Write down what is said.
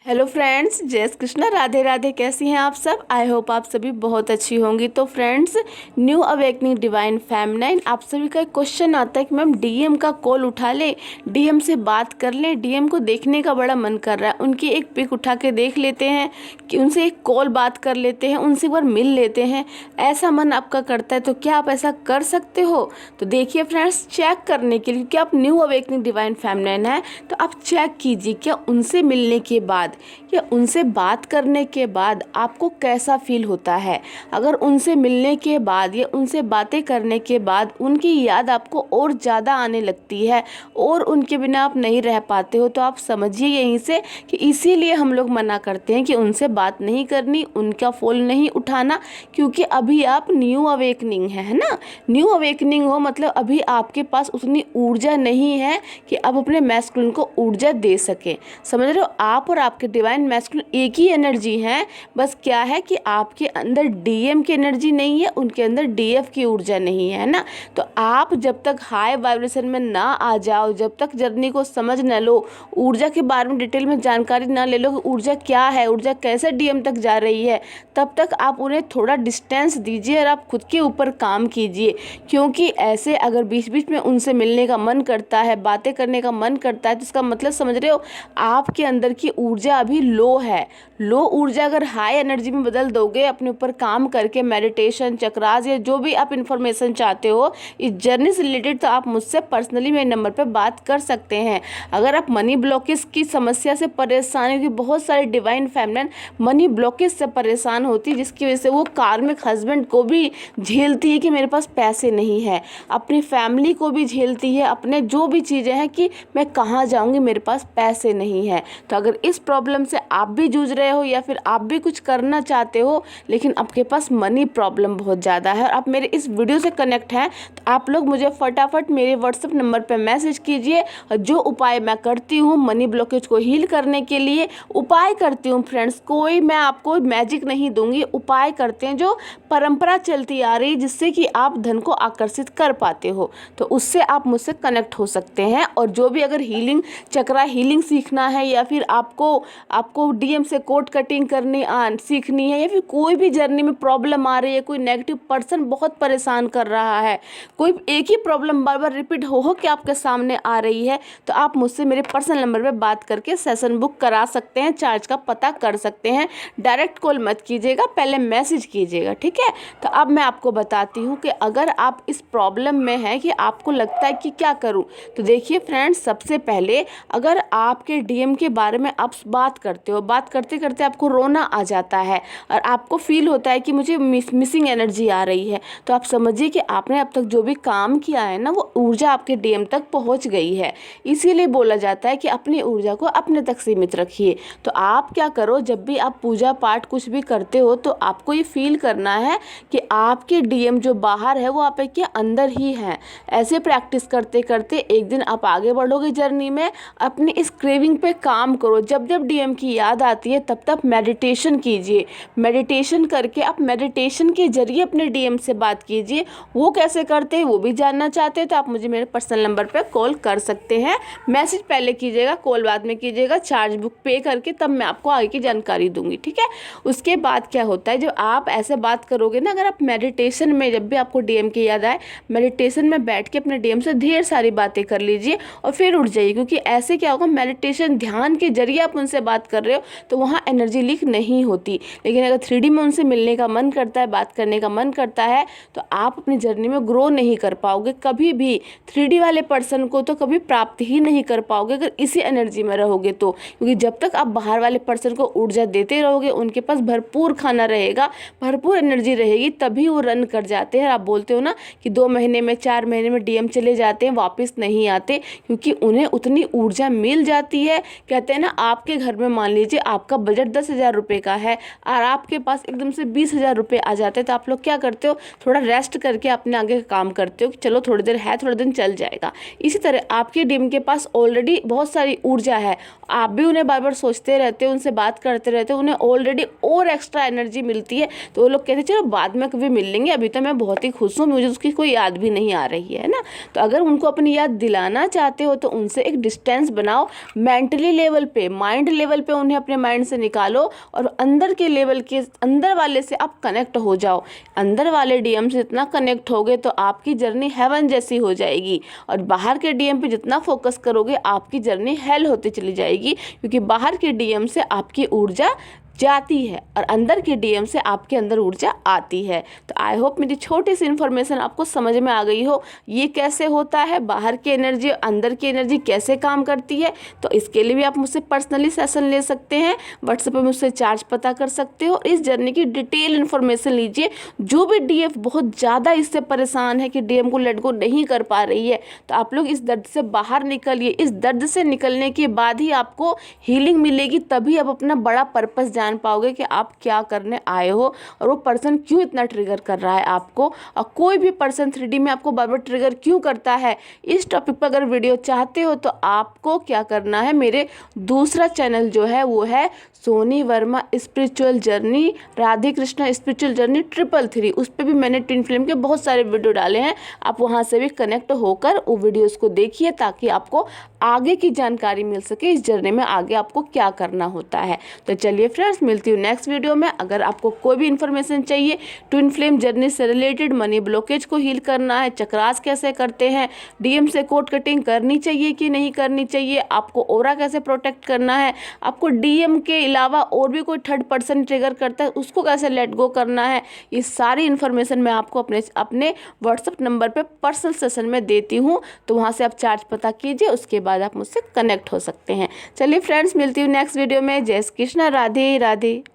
Hello friends, जय श्री कृष्णा, राधे राधे। कैसी हैं आप सब? आई होप आप सभी बहुत अच्छी होंगी। तो friends, new awakening divine feminine, आप सभी का एक क्वेश्चन आता है कि मैम डीएम का कॉल उठा ले, डीएम से बात कर लें, डीएम को देखने का बड़ा मन कर रहा है, उनकी एक पिक उठा के देख लेते हैं, कि उनसे एक कॉल बात कर लेते हैं, उनसे एक बार मिल लेते हैं, ऐसा मन आपका करता है तो क्या आप ऐसा कर सकते हो? तो देखिए फ्रेंड्स, चेक करने के लिए, क्योंकि आप न्यू अवेकनिंग डिवाइन फेमिनाइन है तो आप चेक कीजिए क्या उनसे मिलने के बाद या उनसे बात करने के बाद आपको कैसा फील होता है। अगर उनसे मिलने के बाद या उनसे बातें करने के बाद उनकी याद आपको और ज़्यादा आने लगती है और उनके बिना आप नहीं रह पाते हो, तो आप समझिए यहीं से कि इसीलिए हम लोग मना करते हैं कि उनसे बात नहीं करनी, उनका फ़ोन नहीं उठाना, क्योंकि अभी आप न्यू अवेकनिंग है ना। न्यू अवेकनिंग हो मतलब अभी आपके पास उतनी ऊर्जा नहीं है कि आप अपने मैस्कुलिन को ऊर्जा दे सकें। समझ रहे हो? आप और आपके डिवाइन मैस्कुलिन एक ही एनर्जी है, बस क्या है कि आपके अंदर डीएम की एनर्जी नहीं है, उनके अंदर डीएफ की ऊर्जा नहीं है ना। तो आप जब तक हाई वाइब्रेशन में ना आ जाओ, जब तक जर्नी को समझ न लो, ऊर्जा के बारे में डिटेल में जानकारी ना ले लो कि ऊर्जा क्या है, ऊर्जा कैसे डीएम तक जा रही है, तब तक आप उन्हें थोड़ा डिस्टेंस दीजिए और आप खुद के ऊपर काम कीजिए। क्योंकि ऐसे अगर बीच बीच में उनसे मिलने का मन करता है, बातें करने का मन करता है, तो इसका मतलब समझ रहे हो आपके अंदर की ऊर्जा अभी लो है। लो ऊर्जा अगर हाई एनर्जी में बदल दोगे, अपने ऊपर काम करके मेडिटेशन, चक्रास या जो भी आप इन्फॉर्मेशन चाहते हो इस जर्नी से रिलेटेड, तो आप मुझसे पर्सनली मेरे नंबर पर बात कर सकते हैं। अगर आप मनी ब्लॉकेज की समस्या से परेशान हो, कि बहुत सारे डिवाइन फेमिनिन मनी ब्लॉकेज से परेशान होती है, जिसकी वजह से वो कार्मिक हस्बैंड को भी झेलती है कि मेरे पास पैसे नहीं है, अपनी फैमिली को भी झेलती है, अपने जो भी चीज़ें हैं कि मैं कहाँ जाऊँगी, मेरे पास पैसे नहीं है। तो अगर इस प्रॉब्लम से आप भी जूझ रहे हो या फिर आप भी कुछ करना चाहते हो लेकिन आपके पास मनी प्रॉब्लम बहुत ज़्यादा है और आप मेरे इस वीडियो से कनेक्ट हैं, तो आप लोग मुझे फटाफट मेरे व्हाट्सएप नंबर पर मैसेज कीजिए। और जो उपाय मैं करती हूँ मनी ब्लॉकेज को हील करने के लिए, उपाय करती हूँ फ्रेंड्स, कोई मैं आपको मैजिक नहीं दूंगी, उपाय करते हैं जो परंपरा चलती आ रही है, जिससे कि आप धन को आकर्षित कर पाते हो, तो उससे आप मुझसे कनेक्ट हो सकते हैं। और जो भी अगर हीलिंग, चक्रा हीलिंग सीखना है या फिर आपको डीएम से कोड कटिंग करनी सीखनी है, या फिर कोई भी जर्नी में प्रॉब्लम आ रही है, कोई नेगेटिव पर्सन बहुत परेशान कर रहा है, कोई एक ही प्रॉब्लम बार बार रिपीट हो के आपके सामने आ रही है, तो आप मुझसे मेरे पर्सनल नंबर पे बात करके सेशन बुक करा सकते हैं, चार्ज का पता कर सकते हैं। डायरेक्ट कॉल मत कीजिएगा, पहले मैसेज कीजिएगा, ठीक है। तो अब मैं आपको बताती हूँ कि अगर आप इस प्रॉब्लम में हैं कि आपको लगता है कि क्या करूँ, तो देखिए फ्रेंड्स, सबसे पहले अगर आपके डीएम के बारे में आप बात करते हो, बात करते करते आपको रोना आ जाता है और आपको फील होता है कि मुझे मिसिंग एनर्जी आ रही है, तो आप समझिए कि आपने अब तक जो भी काम किया है ना, वो ऊर्जा आपके डीएम तक पहुंच गई है। इसीलिए बोला जाता है कि अपनी ऊर्जा को अपने तक सीमित रखिए। तो आप क्या करो, जब भी आप पूजा पाठ कुछ भी करते हो तो आपको ये फील करना है कि आपके डीएम जो बाहर है वो आपके अंदर ही है। ऐसे प्रैक्टिस करते करते एक दिन आप आगे बढ़ोगे जर्नी में। अपनी इस क्रेविंग पे काम करो, जब जब डीएम की याद आती है तब तक मेडिटेशन कीजिए। मेडिटेशन करके आप मेडिटेशन के जरिए अपने डीएम से बात कीजिए। वो कैसे करते हैं वो भी जानना चाहते हैं तो आप मुझे मेरे पर्सनल नंबर पर कॉल कर सकते हैं। मैसेज पहले कीजिएगा, कॉल बाद में कीजिएगा, चार्ज बुक पे करके, तब मैं आपको आगे की जानकारी दूंगी, ठीक है। उसके बाद क्या होता है, जब आप ऐसे बात करोगे ना, अगर आप मेडिटेशन में, जब भी आपको डीएम की याद आए, मेडिटेशन में बैठ के अपने डीएम से ढेर सारी बातें कर लीजिए और फिर उठ जाइए। क्योंकि ऐसे क्या होगा, मेडिटेशन ध्यान के जरिए आप उनसे बात कर रहे हो तो वहाँ एनर्जी लीक नहीं होती। लेकिन अगर 3D में उनसे मिलने का मन करता है, बात करने का मन करता है, तो आप अपनी जर्नी में ग्रो नहीं कर पाओगे कभी भी। 3D वाले पर्सन को तो कभी प्राप्त ही नहीं कर पाओगे अगर इसी एनर्जी में रहोगे तो। क्योंकि जब तक आप बाहर वाले पर्सन को ऊर्जा देते रहोगे, उनके पास भरपूर खाना रहेगा, भरपूर एनर्जी रहेगी, तभी वो रन कर जाते हैं। आप बोलते हो ना कि 2 महीने में, 4 महीने में डीएम चले जाते हैं, वापस नहीं आते, क्योंकि उन्हें उतनी ऊर्जा मिल जाती है। कहते हैं ना, आपके घर में मान लीजिए आपका बजट 10,000 रुपये का है और आपके पास एकदम से 20,000 रुपये आ जाते हैं, तो आप लोग क्या करते हो, थोड़ा रेस्ट करके अपने आगे का काम करते हो कि चलो थोड़ी देर है, थोड़ा दिन चल जाएगा। इसी तरह आपके डीएम के पास ऑलरेडी बहुत सारी ऊर्जा है, आप भी उन्हें बार बार सोचते रहते हो, उनसे बात करते रहते हो, उन्हें ऑलरेडी और एक्स्ट्रा एनर्जी मिलती है, तो वो लोग कहते हैं चलो बाद में कभी मिल लेंगे, अभी तो मैं बहुत ही खुश हूँ, मुझे उसकी कोई याद भी नहीं आ रही है ना। तो अगर उनको अपनी याद दिलाना चाहते हो तो उनसे एक डिस्टेंस बनाओ, मेंटली लेवल पे, माइंड लेवल पे उन्हें अपने माइंड से निकालो और अंदर के लेवल के अंदर वाले से आप कनेक्ट हो जाओ। अंदर वाले डीएम से जितना कनेक्ट होगे तो आपकी जर्नी हेवन जैसी हो जाएगी, और बाहर के डीएम पे जितना फोकस करोगे आपकी जर्नी हेल होती चली जाएगी, क्योंकि बाहर के डीएम से आपकी ऊर्जा जाती है और अंदर के डीएम से आपके अंदर ऊर्जा आती है। तो आई होप मेरी छोटी सी इन्फॉर्मेशन आपको समझ में आ गई हो, ये कैसे होता है, बाहर की एनर्जी अंदर की एनर्जी कैसे काम करती है। तो इसके लिए भी आप मुझसे पर्सनली सेशन ले सकते हैं, व्हाट्सएप पे मुझसे चार्ज पता कर सकते हो। इस जर्नी की डिटेल इन्फॉर्मेशन लीजिए। जो भी डीएफ बहुत ज़्यादा इससे परेशान है कि डीएम को लेट गो नहीं कर पा रही है, तो आप लोग इस दर्द से बाहर निकलिए। इस दर्द से निकलने के बाद ही आपको हीलिंग मिलेगी, तभी आप अपना बड़ा पर्पस जान पाओगे कि आप क्या करने आए हो और वो पर्सन क्यों इतना ट्रिगर कर रहा है आपको, और कोई भी पर्सन 3D में आपको बार बार ट्रिगर क्यों करता है। इस टॉपिक पर अगर वीडियो चाहते हो तो आपको क्या करना है, मेरे दूसरा चैनल जो है वो है Soni Verma spiritual journey, Radhe Krishna spiritual journey 333। उस पर भी मैंने ट्विन फ्लेम के बहुत सारे वीडियो डाले हैं, आप वहाँ से भी कनेक्ट होकर वो वीडियोस को देखिए ताकि आपको आगे की जानकारी मिल सके इस जर्नी में आगे आपको क्या करना होता है। तो चलिए फ्रेंड्स, मिलती हूँ नेक्स्ट वीडियो में। अगर आपको कोई भी इन्फॉर्मेशन चाहिए ट्विन फ्लेम जर्नी से रिलेटेड, मनी ब्लॉकेज को हील करना है, चक्रास कैसे करते हैं, डीएम से कोड कटिंग करनी चाहिए कि नहीं करनी चाहिए, आपको ओरा कैसे प्रोटेक्ट करना है, आपको डीएम के अलावा और भी कोई थर्ड पर्सन ट्रिगर करता है उसको कैसे लेट गो करना है, ये सारी इन्फॉर्मेशन मैं आपको अपने व्हाट्सएप नंबर पर पर्सनल सेशन में देती हूँ। तो वहाँ से आप चार्ज पता कीजिए, उसके बाद आप मुझसे कनेक्ट हो सकते हैं। चलिए फ्रेंड्स, मिलती हूँ नेक्स्ट वीडियो में। जय श्री कृष्णा, राधे राधे।